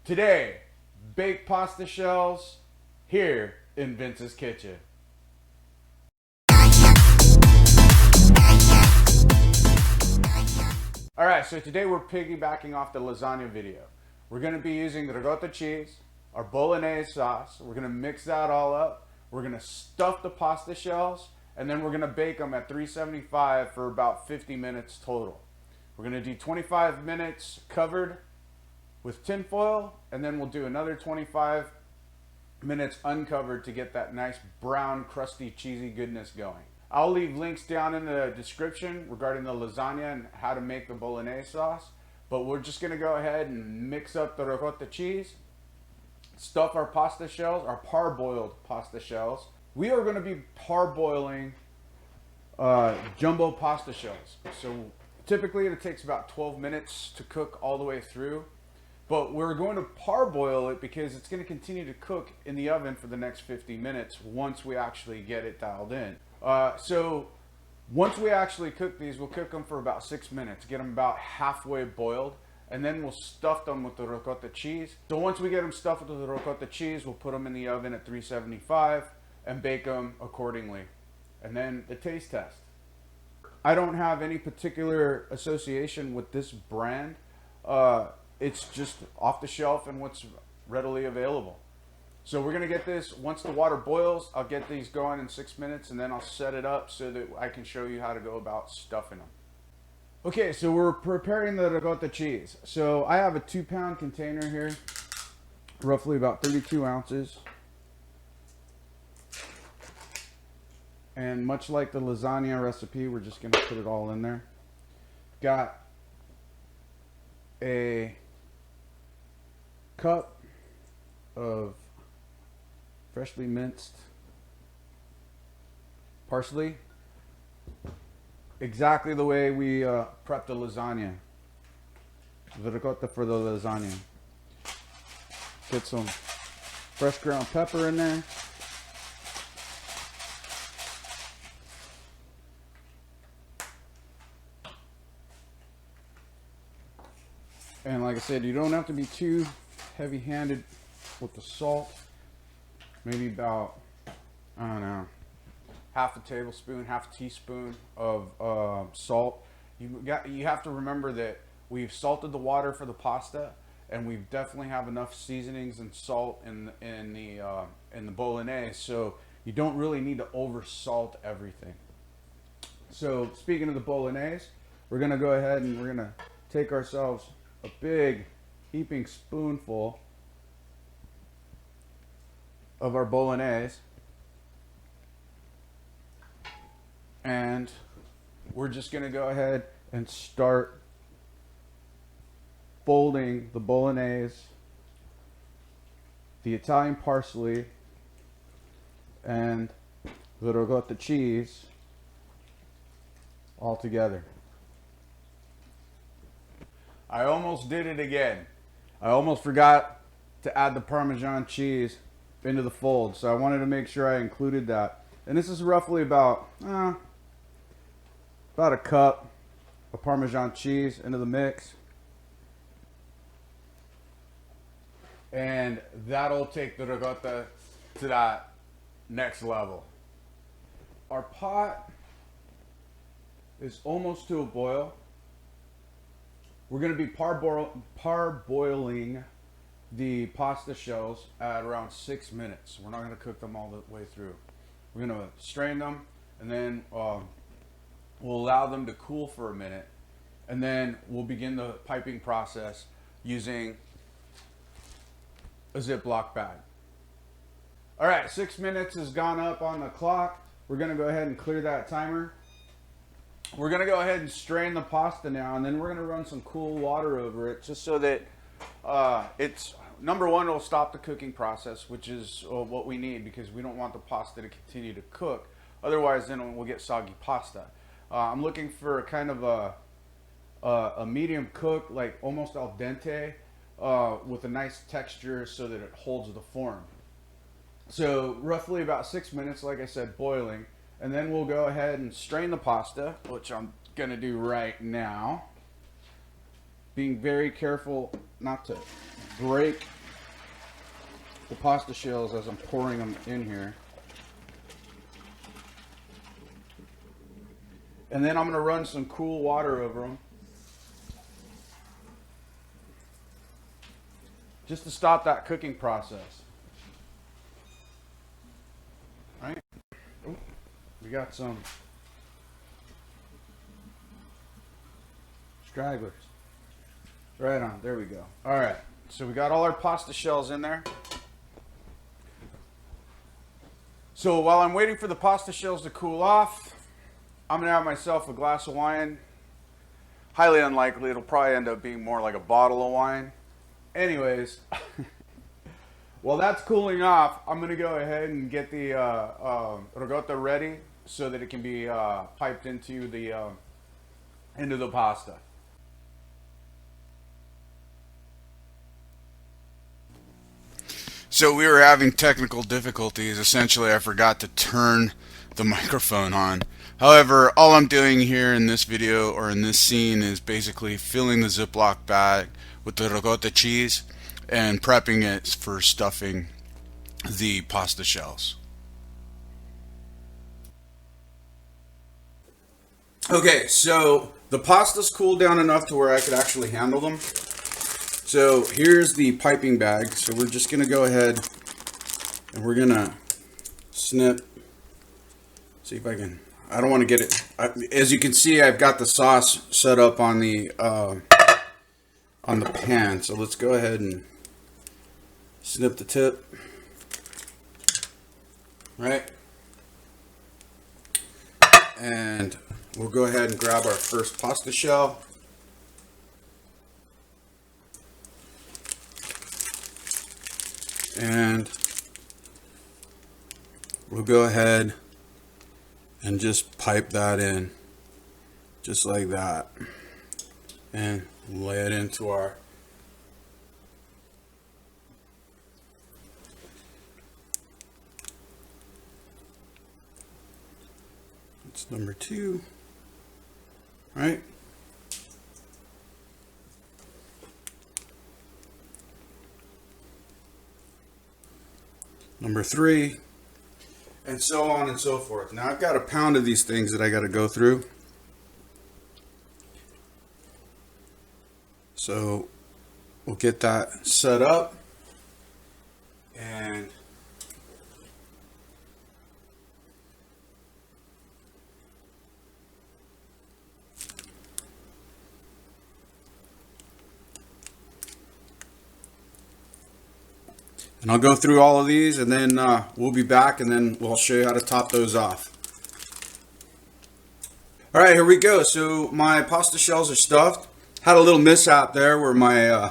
Today, baked pasta shells here in Vince's kitchen. Alright, so today we're piggybacking off the lasagna video. We're going to be using ricotta cheese, our bolognese sauce. We're going to mix that all up. We're going to stuff the pasta shells, and then we're going to bake them at 375 for about 50 minutes total. We're going to do 25 minutes covered with tin foil, and then we'll do another 25 minutes uncovered to get that nice brown, crusty, cheesy goodness going. I'll leave links down in the description regarding the lasagna and how to make the bolognese sauce, but we're just gonna go ahead and mix up the ricotta cheese, stuff our pasta shells, our parboiled pasta shells. We are gonna be parboiling jumbo pasta shells. So typically it takes about 12 minutes to cook all the way through. But we're going to parboil it because it's going to continue to cook in the oven for the next 50 minutes once we actually get it dialed in. So once we actually cook these, we'll cook them for about 6 minutes, get them about halfway boiled, and then we'll stuff them with the ricotta cheese. So once we get them stuffed with the ricotta cheese, we'll put them in the oven at 375 and bake them accordingly. And then the taste test. I don't have any particular association with this brand. It's just off the shelf and what's readily available. So we're gonna get this, once the water boils, I'll get these going in 6 minutes, and then I'll set it up so that I can show you how to go about stuffing them. Okay, so we're preparing the ricotta cheese. So I have a 2-pound container here, roughly about 32 ounces. And much like the lasagna recipe, we're just gonna put it all in there. Got a cup of freshly minced parsley, exactly the way we prep the lasagna, the ricotta for the lasagna. Get some fresh ground pepper in there. And like I said, you don't have to be too heavy-handed with the salt. Maybe about, I don't know, half a tablespoon, half a teaspoon of salt. You have to remember that we've salted the water for the pasta, and we definitely have enough seasonings and salt in the bolognese, so you don't really need to over salt everything. So speaking of the bolognese, we're gonna go ahead and we're gonna take ourselves a big heaping spoonful of our bolognese, and we're just going to go ahead and start folding the bolognese, the Italian parsley, and the ricotta cheese all together. I almost did it again. I almost forgot to add the Parmesan cheese into the fold, so I wanted to make sure I included that. And this is roughly about a cup of Parmesan cheese into the mix. And that'll take the ricotta to that next level. Our pot is almost to a boil. We're going to be parboiling the pasta shells at around 6 minutes. We're not going to cook them all the way through. We're going to strain them, and then we'll allow them to cool for a minute, and then we'll begin the piping process using a Ziploc bag. All right, 6 minutes has gone up on the clock. We're going to go ahead and clear that timer. We're going to go ahead and strain the pasta now, and then we're going to run some cool water over it just so that it's, number one, it'll stop the cooking process, which is what we need because we don't want the pasta to continue to cook. Otherwise, then we'll get soggy pasta. I'm looking for kind of a medium cook, like almost al dente, with a nice texture so that it holds the form. So roughly about 6 minutes, like I said, boiling. And then we'll go ahead and strain the pasta, which I'm going to do right now. Being very careful not to break the pasta shells as I'm pouring them in here. And then I'm going to run some cool water over them, just to stop that cooking process. Right? Ooh, we got some stragglers. Right on. There we go. All right. So we got all our pasta shells in there. So while I'm waiting for the pasta shells to cool off, I'm going to have myself a glass of wine. Highly unlikely. It'll probably end up being more like a bottle of wine. Anyways, while that's cooling off, I'm going to go ahead and get the ricotta ready so that it can be piped into the pasta. So we were having technical difficulties. Essentially, I forgot to turn the microphone on. However, all I'm doing here in this video or in this scene is basically filling the Ziploc bag with the ricotta cheese and prepping it for stuffing the pasta shells. Okay, so the pasta's cooled down enough to where I could actually handle them. So here's the piping bag. So we're just gonna go ahead and we're gonna snip. See if I can. I don't want to get it. As you can see, I've got the sauce set up on the pan. So let's go ahead and snip the tip. Right. And we'll go ahead and grab our first pasta shell. And we'll go ahead and just pipe that in just like that and lay it into our it's number 2, right? Number 3, and so on and so forth. Now I've got a pound of these things that I got to go through. So we'll get that set up and I'll go through all of these and then we'll be back and then we'll show you how to top those off. All right, here we go. So my pasta shells are stuffed. Had a little mishap there where my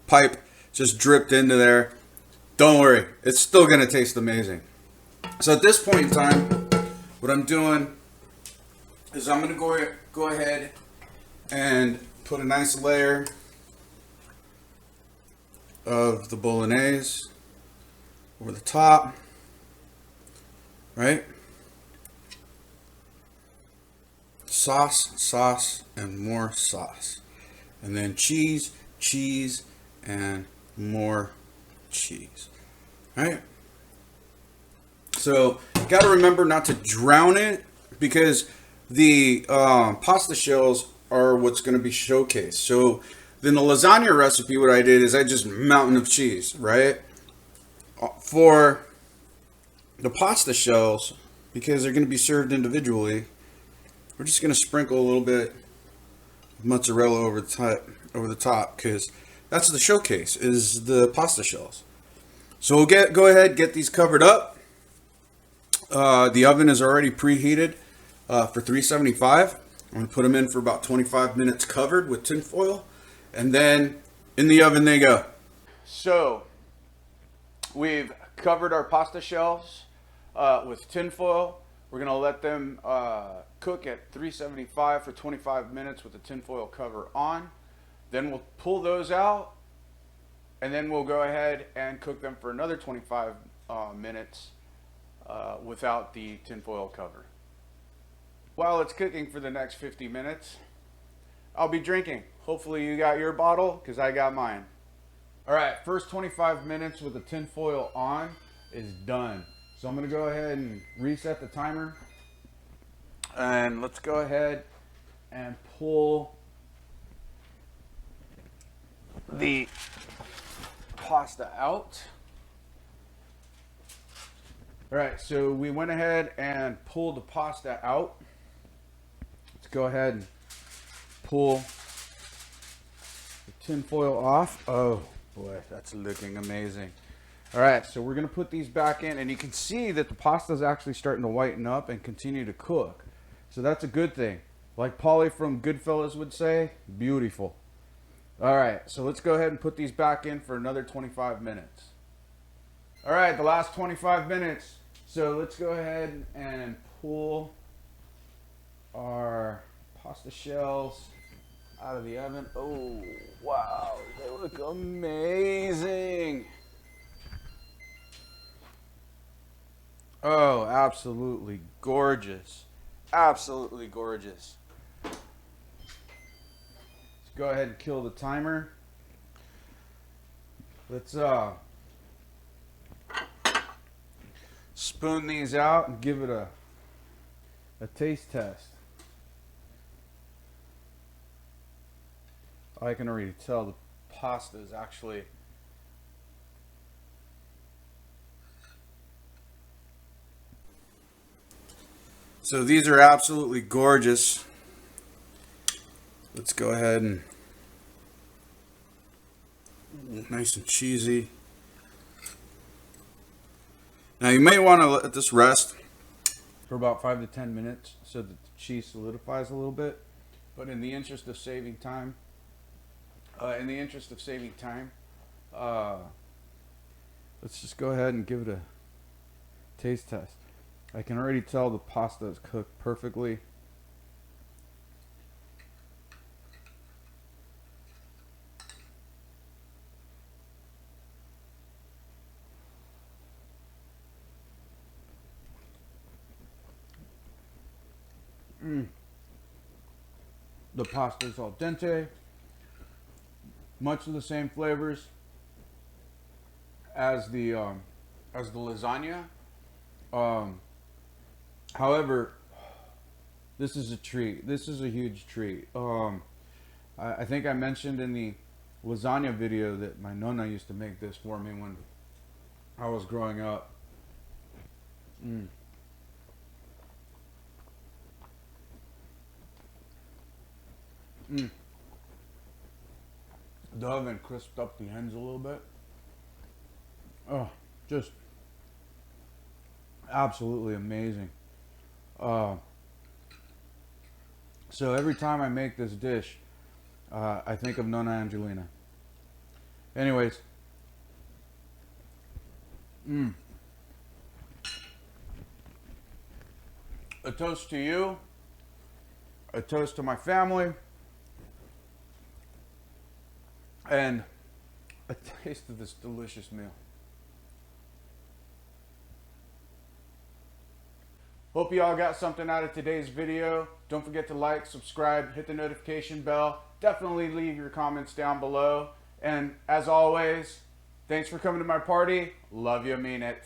pipe just dripped into there. Don't worry, it's still going to taste amazing. So at this point in time, what I'm doing is I'm going to go ahead and put a nice layer of the bolognese over the top, right? Sauce, and more sauce. And then cheese, and more cheese, right? So you got to remember not to drown it because the pasta shells are what's going to be showcased. So then the lasagna recipe, what I did is I just mountain of cheese, right? For the pasta shells, because they're going to be served individually, we're just going to sprinkle a little bit of mozzarella over the top because that's the showcase is the pasta shells. So we'll go ahead, get these covered up. The oven is already preheated for 375. I'm going to put them in for about 25 minutes covered with tin foil, and then in the oven they go. So we've covered our pasta shells with tin foil. We're going to let them cook at 375 for 25 minutes with the tinfoil cover on. Then we'll pull those out, and then we'll go ahead and cook them for another 25 minutes without the tinfoil cover. While it's cooking for the next 50 minutes, I'll be drinking. Hopefully you got your bottle, because I got mine. All right, first 25 minutes with the tin foil on is done. So I'm gonna go ahead and reset the timer. And let's go ahead and pull the pasta out. All right, so we went ahead and pulled the pasta out. Let's go ahead and pull the tin foil off. Oh boy, that's looking amazing. All right, so we're gonna put these back in, and you can see that the pasta is actually starting to whiten up and continue to cook. So that's a good thing. Like Polly from Goodfellas would say, beautiful. All right, so let's go ahead and put these back in for another 25 minutes. All right, the last 25 minutes. So let's go ahead and pull our pasta shells out of the oven. Oh, wow, they look amazing. Oh, absolutely gorgeous. Absolutely gorgeous. Let's go ahead and kill the timer. Let's spoon these out and give it a taste test. I can already tell the pasta is actually so these are absolutely gorgeous. Let's go ahead and nice and cheesy. Now you may want to let this rest for about 5 to 10 minutes so that the cheese solidifies a little bit. But in the interest of saving time, let's just go ahead and give it a taste test. I can already tell the pasta is cooked perfectly. The pasta is al dente, much of the same flavors as the lasagna. However, this is a treat. This is a huge treat. I think I mentioned in the lasagna video that my nonna used to make this for me when I was growing up. The oven crisped up the ends a little bit. Oh, just absolutely amazing. So every time I make this dish, I think of Nonna Angelina. Anyways, a toast to you, a toast to my family, and a taste of this delicious meal. Hope you all got something out of today's video. Don't forget to like, subscribe, hit the notification bell. Definitely leave your comments down below. And as always, thanks for coming to my party. Love you, mean it.